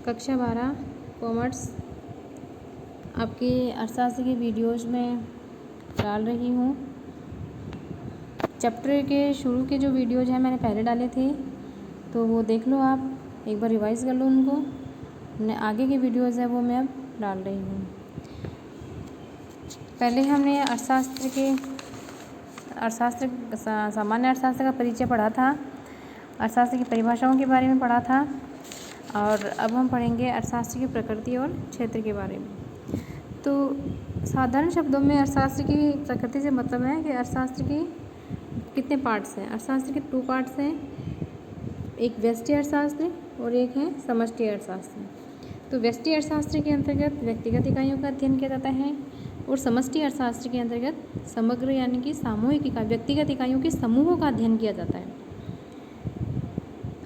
कक्षा 12 कॉमर्स आपकी अर्थशास्त्र की वीडियोज़ में डाल रही हूँ। चैप्टर के शुरू के जो वीडियोज़ हैं मैंने पहले डाले थे, तो वो देख लो, आप एक बार रिवाइज़ कर लो उनको। आगे के वीडियोज़ है वो मैं अब डाल रही हूँ। पहले हमने सामान्य अर्थशास्त्र का परिचय पढ़ा था, अर्थशास्त्र की परिभाषाओं के बारे में पढ़ा था, और अब हम पढ़ेंगे अर्थशास्त्र की प्रकृति और क्षेत्र के बारे में। तो साधारण शब्दों में अर्थशास्त्र की प्रकृति से मतलब है कि अर्थशास्त्र की कितने पार्ट्स हैं। अर्थशास्त्र के 2 पार्ट्स हैं, एक व्यष्टि अर्थशास्त्र और एक है समष्टि अर्थशास्त्र। तो व्यष्टि अर्थशास्त्र के अंतर्गत व्यक्तिगत इकाइयों का अध्ययन किया जाता है और समष्टि अर्थशास्त्र के अंतर्गत समग्र यानी कि सामूहिक इकाई व्यक्तिगत इकाइयों के समूहों का अध्ययन किया जाता है।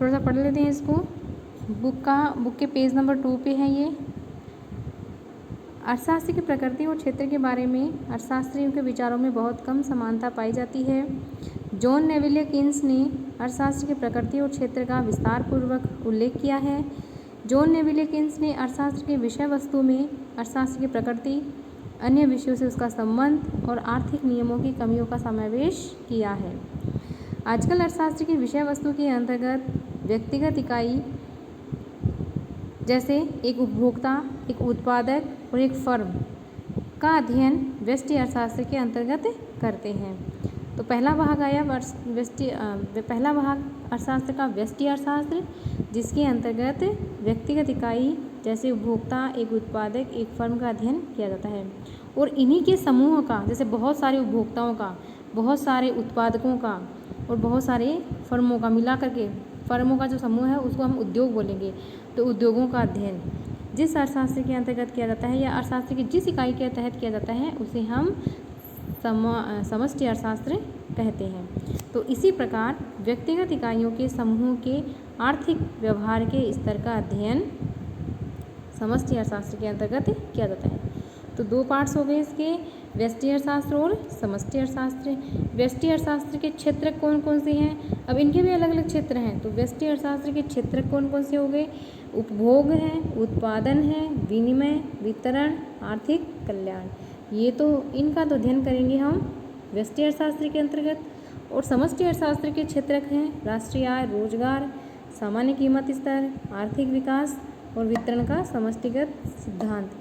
थोड़ा सा पढ़ लेते हैं इसको। बुक के पेज नंबर 2 पे है ये। अर्थशास्त्र की प्रकृति और क्षेत्र के बारे में अर्थशास्त्रियों के विचारों में बहुत कम समानता पाई जाती है। जॉन नेविले किन्स ने अर्थशास्त्र की प्रकृति और क्षेत्र का विस्तारपूर्वक उल्लेख किया है। जॉन नेविले किन्स ने अर्थशास्त्र के विषय वस्तु में अर्थशास्त्र की प्रकृति, अन्य विषयों से उसका संबंध और आर्थिक नियमों की कमियों का समावेश किया है। आजकल अर्थशास्त्र की विषय वस्तु के अंतर्गत व्यक्तिगत इकाई जैसे एक उपभोक्ता, एक उत्पादक और एक फर्म का अध्ययन व्यष्टि अर्थशास्त्र के अंतर्गत करते हैं। तो पहला भाग आया पहला भाग अर्थशास्त्र का व्यष्टि अर्थशास्त्र, जिसके अंतर्गत व्यक्तिगत इकाई जैसे उपभोक्ता, एक उत्पादक, एक फर्म का अध्ययन किया जाता है और इन्हीं के समूह का, जैसे बहुत सारे उपभोक्ताओं का, बहुत सारे उत्पादकों का और बहुत सारे फर्मों का मिला करके फर्मों का जो समूह है उसको हम उद्योग बोलेंगे। तो उद्योगों का अध्ययन जिस अर्थशास्त्र के अंतर्गत किया जाता है या अर्थशास्त्र की जिस इकाई के तहत किया जाता है उसे हम समष्टि अर्थशास्त्र कहते हैं। तो इसी प्रकार व्यक्तिगत इकाइयों के समूह के आर्थिक व्यवहार के स्तर का अध्ययन समष्टि अर्थशास्त्र के अंतर्गत किया जाता है। तो 2 पार्ट्स हो गए इसके, व्यष्टि अर्थशास्त्र और समष्टि अर्थशास्त्र। व्यष्टि अर्थशास्त्र के क्षेत्र कौन कौन से हैं? अब इनके भी अलग अलग क्षेत्र हैं। तो व्यष्टि अर्थशास्त्र के क्षेत्र कौन कौन से हो गए? उपभोग है, उत्पादन है, विनिमय, वितरण, आर्थिक कल्याण। ये तो इनका तो अध्ययन करेंगे हम व्यष्टि अर्थशास्त्र के अंतर्गत। और समष्टि अर्थशास्त्र के क्षेत्रक हैं राष्ट्रीय आय, रोजगार, सामान्य कीमत स्तर, आर्थिक विकास और वितरण का समष्टिगत सिद्धांत।